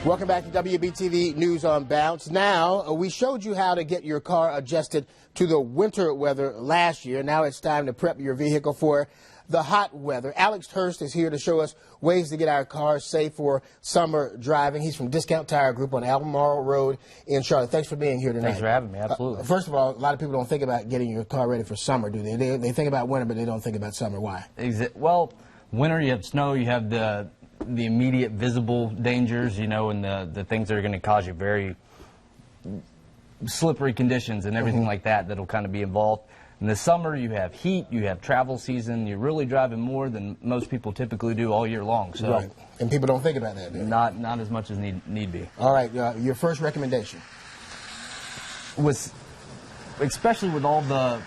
Welcome back to WBTV News on Bounce. Now, we showed you how to get your car adjusted to the winter weather last year. Now it's time to prep your vehicle for the hot weather. Alex Hurst is here to show us ways to get our cars safe for summer driving. He's from Discount Tire Group on Albemarle Road in Charlotte. Thanks for being here tonight. Thanks for having me. Absolutely. First of all, a lot of people don't think about getting your car ready for summer, do they? They think about winter, but they don't think about summer. Why? Well, winter, you have snow, you have the immediate visible dangers, you know, and the things that are going to cause you very slippery conditions and everything like that that'll kind of be involved. In the summer, you have heat, you have travel season, you're really driving more than most people typically do all year long. So right. And people don't think about that, do they? Not as much as need be. All right, your first recommendation? Especially with all the,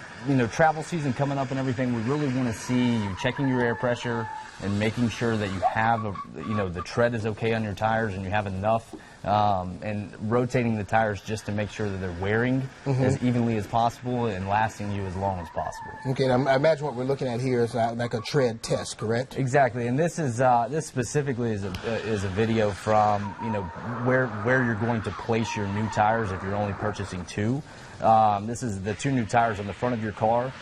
travel season coming up and everything, we really want to see you checking your air pressure and making sure that you have, the tread is okay on your tires and you have enough, and rotating the tires just to make sure that they're wearing as evenly as possible and lasting you as long as possible. Okay, now I imagine what we're looking at here is like a tread test, correct? Exactly, and this specifically is a video from, where you're going to place your new tires if you're only purchasing two. This is the two new tires on the front of your car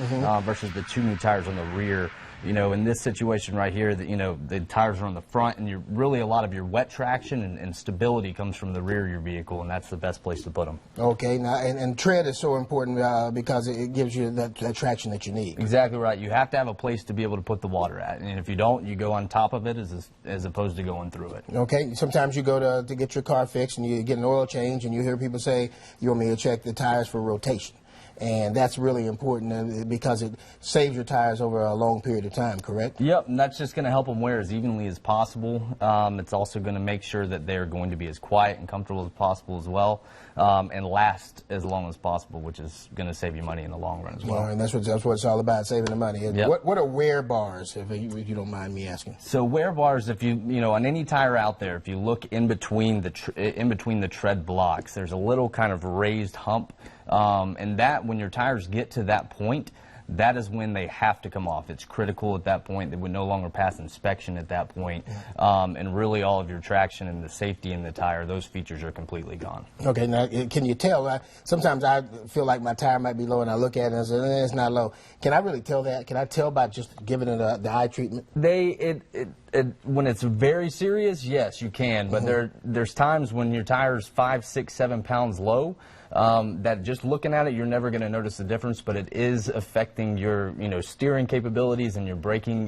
versus the two new tires on the rear. In this situation right here, the tires are on the front, and really a lot of your wet traction and stability comes from the rear of your vehicle, and that's the best place to put them. Okay, now and tread is so important because it gives you that traction that you need. Exactly right. You have to have a place to be able to put the water at, and if you don't, you go on top of it as opposed to going through it. Okay. Sometimes you go to get your car fixed, and you get an oil change, and you hear people say, "You want me to check the tires for rotation?" And that's really important because it saves your tires over a long period of time, correct? Yep, and that's just going to help them wear as evenly as possible. It's also going to make sure that they're going to be as quiet and comfortable as possible as well, and last as long as possible, which is going to save you money in the long run as well. And that's what it's all about, saving the money. Yep. What are wear bars, if you don't mind me asking? So wear bars, if on any tire out there, if you look in between the tread blocks, there's a little kind of raised hump. And that, when your tires get to that point, that is when they have to come off. It's critical at that point. They would no longer pass inspection at that point. And really all of your traction and the safety in the tire, those features are completely gone. Okay, now can you tell? Sometimes I feel like my tire might be low and I look at it and I say, it's not low. Can I really tell that? Can I tell by just giving it the eye treatment? When it's very serious, yes, you can. But there's times when your tire's 5, 6, 7 pounds low, that just looking at it, you're never going to notice the difference, but it is affecting your, steering capabilities and your braking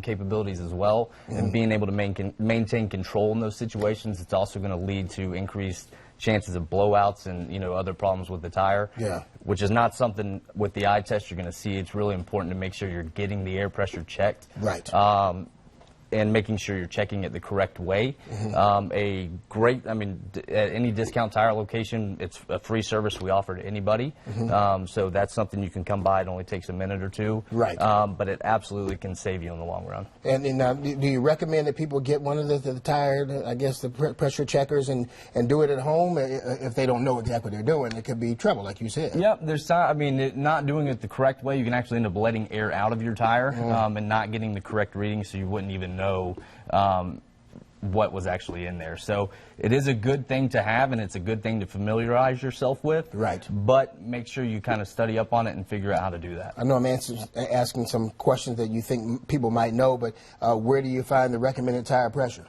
capabilities as well. And being able to maintain control in those situations, it's also going to lead to increased chances of blowouts and, other problems with the tire. Yeah. Which is not something with the eye test you're going to see. It's really important to make sure you're getting the air pressure checked. Right. And making sure you're checking it the correct way. At any Discount Tire location, it's a free service we offer to anybody. So that's something you can come by. It only takes a minute or two. Right. But it absolutely can save you in the long run. And do you recommend that people get one of the tire, the pressure checkers and do it at home if they don't know exactly what they're doing? It could be trouble, like you said. Yep. Not doing it the correct way, you can actually end up letting air out of your tire and not getting the correct reading, so you wouldn't even know what was actually in there. So it is a good thing to have, and it's a good thing to familiarize yourself with. Right. But make sure you kind of study up on it and figure out how to do that. I know I'm asking some questions that you think people might know, but where do you find the recommended tire pressure?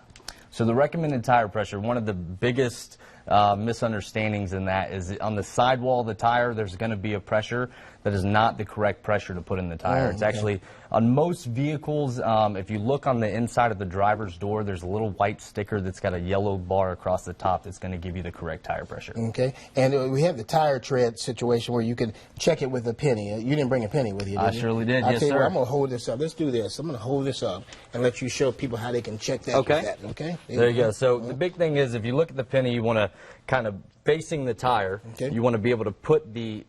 So the recommended tire pressure, one of the biggest misunderstandings in that is on the sidewall of the tire, there's going to be a pressure that is not the correct pressure to put in the tire. It's actually, on most vehicles, if you look on the inside of the driver's door, there's a little white sticker that's got a yellow bar across the top that's going to give you the correct tire pressure. Okay. And we have the tire tread situation where you can check it with a penny. You didn't bring a penny with you, did you? I surely did, yes, sir. I'm going to hold this up. Let's do this. I'm going to hold this up and let you show people how they can check that. Okay. With that. Okay. There you go. So the big thing is, if you look at the penny, you want to kind of facing the tire. Okay. You want to be able to put the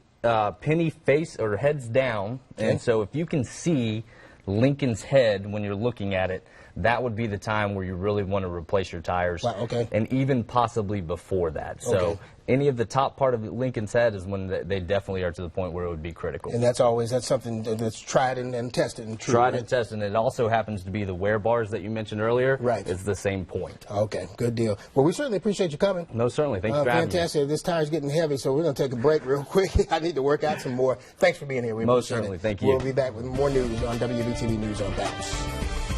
penny face or heads down. Okay. And so if you can see Lincoln's head when you're looking at it, that would be the time where you really want to replace your tires. Wow, okay. And even possibly before that. So Okay. any of the top part of Lincoln's head is when they definitely are to the point where it would be critical. And that's something that's tried and tested and true. Tried right? and tested. And it also happens to be the wear bars that you mentioned earlier. Right. It's the same point. Okay, good deal. Well, we certainly appreciate you coming. No, certainly. Thank you for having me. Fantastic. This tire's getting heavy, so we're going to take a break real quick. I need to work out some more. Thanks for being here. We Most appreciate certainly. it. Thank you. We'll be back with more news on WBTV News on Bounce.